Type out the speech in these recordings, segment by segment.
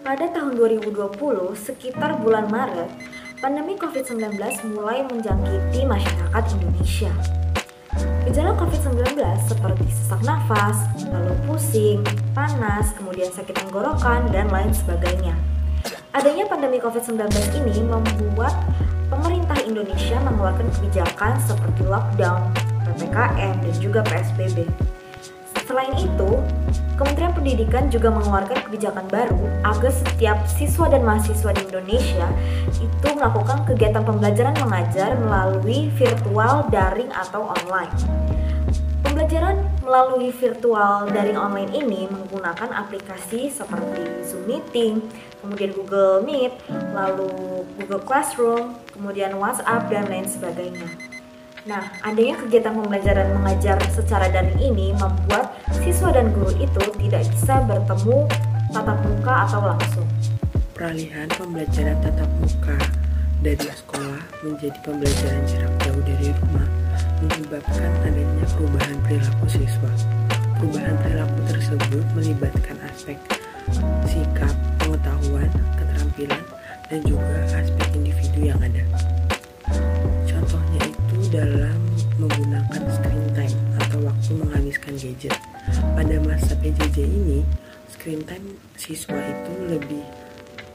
Pada tahun 2020, sekitar bulan Maret, pandemi COVID-19 mulai menjangkiti masyarakat Indonesia. Gejala COVID-19 seperti sesak nafas, lalu pusing, panas, kemudian sakit tenggorokan, dan lain sebagainya. Adanya pandemi COVID-19 ini membuat pemerintah Indonesia mengeluarkan kebijakan seperti lockdown, PPKM, dan juga PSBB. Selain itu, Kementerian Pendidikan juga mengeluarkan kebijakan baru agar setiap siswa dan mahasiswa di Indonesia itu melakukan kegiatan pembelajaran mengajar melalui virtual, daring, atau online. Pembelajaran melalui virtual daring online ini menggunakan aplikasi seperti Zoom Meeting, kemudian Google Meet, lalu Google Classroom, kemudian WhatsApp, dan lain sebagainya. Nah, adanya kegiatan pembelajaran mengajar secara daring ini membuat siswa dan guru itu tidak bisa bertemu tatap muka atau langsung. Peralihan pembelajaran tatap muka dari sekolah menjadi pembelajaran jarak jauh dari rumah menyebabkan adanya perubahan perilaku siswa. Perubahan perilaku tersebut melibatkan aspek sikap, pengetahuan, keterampilan, dan juga aspek individu yang ada. Contohnya itu dalam menggunakan screen time atau waktu menghabiskan gadget. Pada masa PJJ ini, screen time siswa itu lebih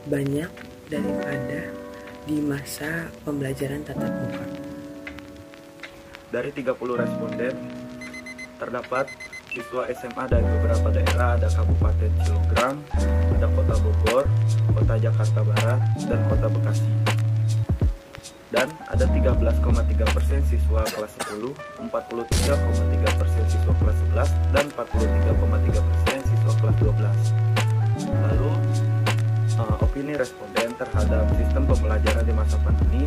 banyak daripada di masa pembelajaran tatap muka. Dari 30 responden, terdapat siswa SMA dari beberapa daerah, ada Kabupaten Cilegon, ada Kota Bogor, Kota Jakarta Barat, dan Kota Bekasi. Dan ada 13,3% siswa kelas 10, 43,3% siswa kelas 11, dan 43,3% siswa kelas 12. Lalu, opini responden terhadap sistem pembelajaran di masa pandemi,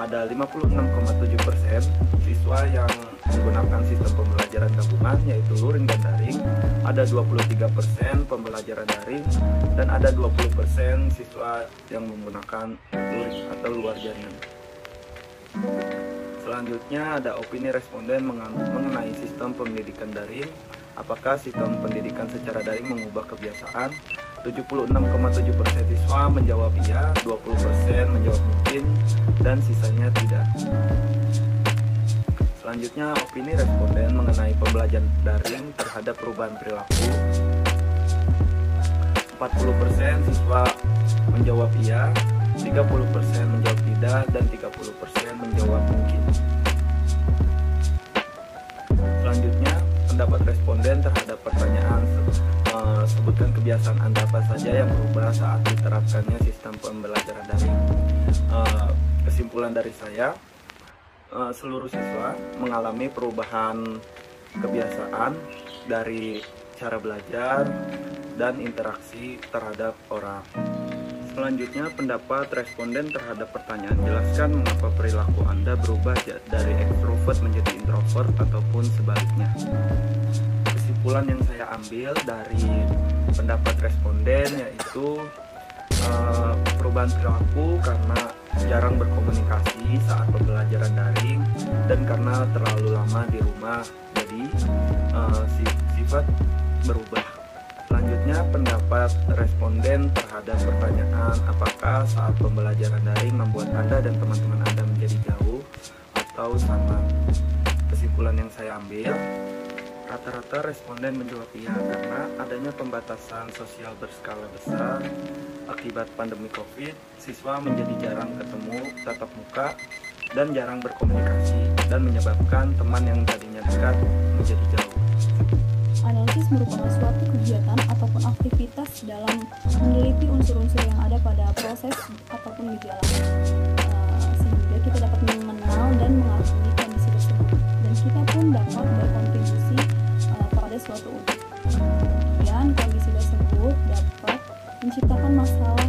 ada 56,7% siswa yang menggunakan sistem pembelajaran gabungan yaitu luring dan daring, ada 23% pembelajaran daring, dan ada 20% siswa yang menggunakan luring atau luar jaringan. Selanjutnya ada opini responden mengenai sistem pendidikan daring. Apakah sistem pendidikan secara daring mengubah kebiasaan? 76,7% siswa menjawab iya, 20% menjawab mungkin, dan sisanya tidak. Selanjutnya opini responden mengenai pembelajaran daring terhadap perubahan perilaku. 40% siswa menjawab iya, 30% menjawab tidak, dan 30% menjawab mungkin. Selanjutnya, pendapat responden terhadap pertanyaan sebutkan kebiasaan Anda apa saja yang berubah saat diterapkannya sistem pembelajaran daring. Kesimpulan dari saya, seluruh siswa mengalami perubahan kebiasaan dari cara belajar dan interaksi terhadap orang. Selanjutnya, pendapat responden terhadap pertanyaan, jelaskan mengapa perilaku Anda berubah dari ekstrovert menjadi introvert ataupun sebaliknya. Kesimpulan yang saya ambil dari pendapat responden yaitu perubahan perilaku karena jarang berkomunikasi saat pembelajaran daring dan karena terlalu lama di rumah, jadi sifat berubah. Selanjutnya, pendapat responden terhadap pertanyaan apakah saat pembelajaran daring membuat Anda dan teman-teman Anda menjadi jauh atau sama. Kesimpulan yang saya ambil, rata-rata responden menjawab iya karena adanya pembatasan sosial berskala besar akibat pandemi COVID, siswa menjadi jarang ketemu tatap muka dan jarang berkomunikasi dan menyebabkan teman yang tadinya dekat menjadi jauh. Analisis merupakan suatu kegiatan ataupun aktivitas dalam meneliti unsur-unsur yang ada pada proses ataupun gejala, sehingga kita dapat mengenal dan mengakui kondisi tersebut, dan kita pun dapat berkontribusi pada suatu wujud. Kemudian kondisi tersebut dapat menciptakan masalah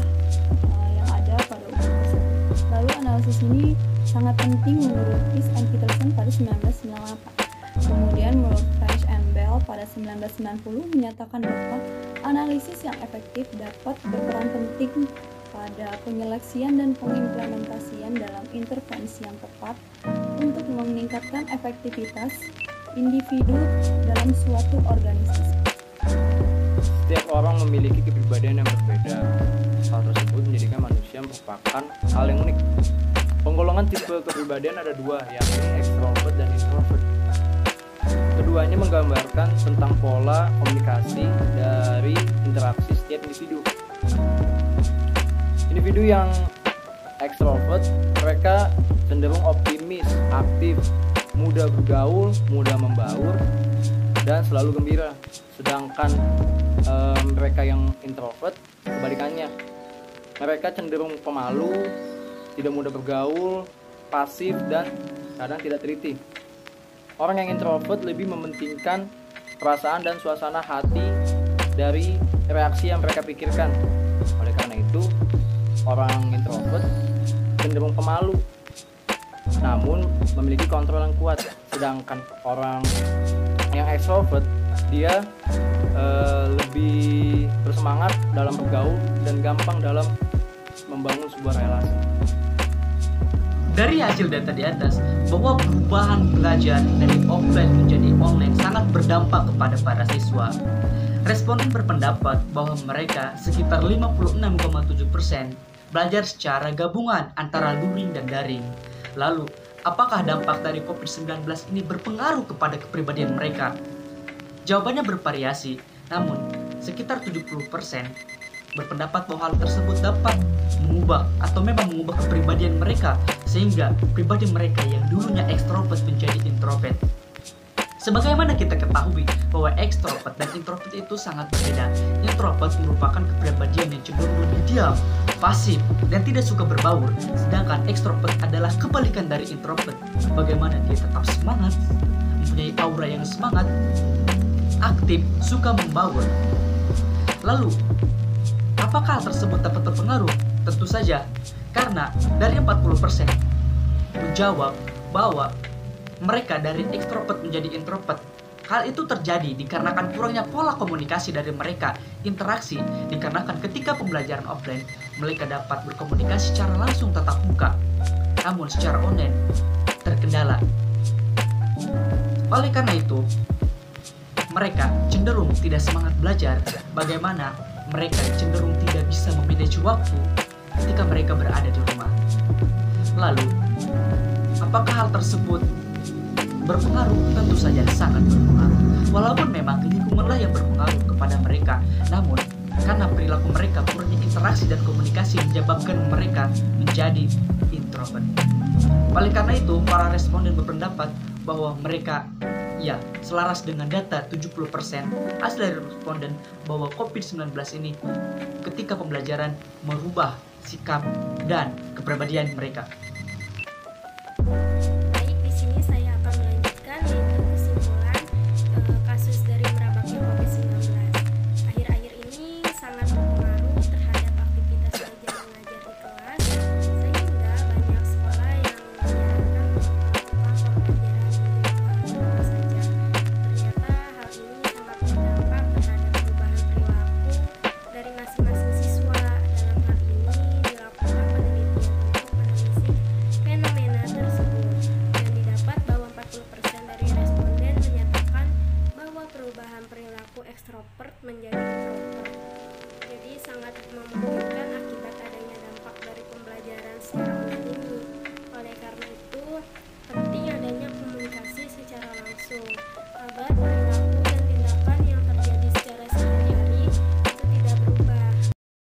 yang ada pada wujud tersebut. Lalu analisis ini sangat penting menurut Peace and Peterson pada 1998. Kemudian menurut French and Bell pada 1990 menyatakan bahwa analisis yang efektif dapat berperan penting pada penyeleksian dan pengimplementasian dalam intervensi yang tepat untuk meningkatkan efektivitas individu dalam suatu organisasi. Setiap orang memiliki kepribadian yang berbeda. Hal tersebut menjadikan manusia merupakan hal yang unik. Penggolongan tipe kepribadian ada dua, yakni extrovert dan introvert. Keduanya menggambarkan tentang pola komunikasi dari interaksi setiap individu. Individu yang extrovert, mereka cenderung optimis, aktif, mudah bergaul, mudah membaur, dan selalu gembira. Sedangkan mereka yang introvert, kebalikannya, mereka cenderung pemalu, tidak mudah bergaul, pasif, dan kadang tidak teliti. Orang yang introvert lebih mementingkan perasaan dan suasana hati dari reaksi yang mereka pikirkan. Oleh karena itu, orang introvert cenderung pemalu, namun memiliki kontrol yang kuat. Sedangkan orang yang extrovert, dia lebih bersemangat dalam bergaul dan gampang dalam membangun sebuah relasi. Dari hasil data di atas, bahwa perubahan belajar dari offline menjadi online sangat berdampak kepada para siswa. Responden berpendapat bahwa mereka sekitar 56,7% belajar secara gabungan antara luring dan daring. Lalu, apakah dampak dari COVID-19 ini berpengaruh kepada kepribadian mereka? Jawabannya bervariasi, namun sekitar 70% berpendapat bahwa hal tersebut dapat mengubah atau memang mengubah kepribadian mereka sehingga pribadi mereka yang dulunya ekstrovert menjadi introvert. Sebagaimana kita ketahui bahwa ekstrovert dan introvert itu sangat berbeda. Introvert merupakan kepribadian yang cenderung lebih diam, pasif, dan tidak suka berbaur. Sedangkan ekstrovert adalah kebalikan dari introvert. Bagaimana dia tetap semangat, mempunyai aura yang semangat, aktif, suka membaur. Lalu, apakah hal tersebut dapat terpengaruh? Tentu saja, karena dari 40% menjawab bahwa mereka dari ekstrovert menjadi introvert. Hal itu terjadi dikarenakan kurangnya pola komunikasi dari mereka. Interaksi dikarenakan ketika pembelajaran offline, mereka dapat berkomunikasi secara langsung tatap muka. Namun secara online terkendala. Oleh karena itu, mereka cenderung tidak semangat belajar. Bagaimana mereka cenderung tidak bisa memanage waktu ketika mereka berada di rumah. Lalu, apakah hal tersebut berpengaruh? Tentu saja sangat berpengaruh. Walaupun memang lingkunganlah yang berpengaruh kepada mereka, namun karena perilaku mereka kurangnya interaksi dan komunikasi menyebabkan mereka menjadi introvert. Oleh karena itu, para responden berpendapat bahwa mereka selaras dengan data 70% hasil dari responden bahwa COVID-19 ini ketika pembelajaran merubah sikap dan kepribadian mereka. Baik, di sini saya akan melanjutkan yaitu kesimpulan kasus dari merebaknya COVID-19. Akhir-akhir ini sangat berpengaruh terhadap aktivitas belajar mengajar di kelas, sehingga banyak sekolah yang menyarankan melakukan pembelajaran di rumah saja. Ternyata hal ini sangat berdampak terhadap perubahan perilaku dari masing-masing siswa. Dalam hal ini dilakukan penelitian untuk meneliti fenomena tersebut, dan didapat bahwa 40% dari responden menyatakan bahwa perubahan perilaku ekstrovert menjadi introvert. Jadi sangat memungkinkan akibat adanya dampak dari pembelajaran secara online ini. Oleh karena itu, penting adanya komunikasi secara langsung agar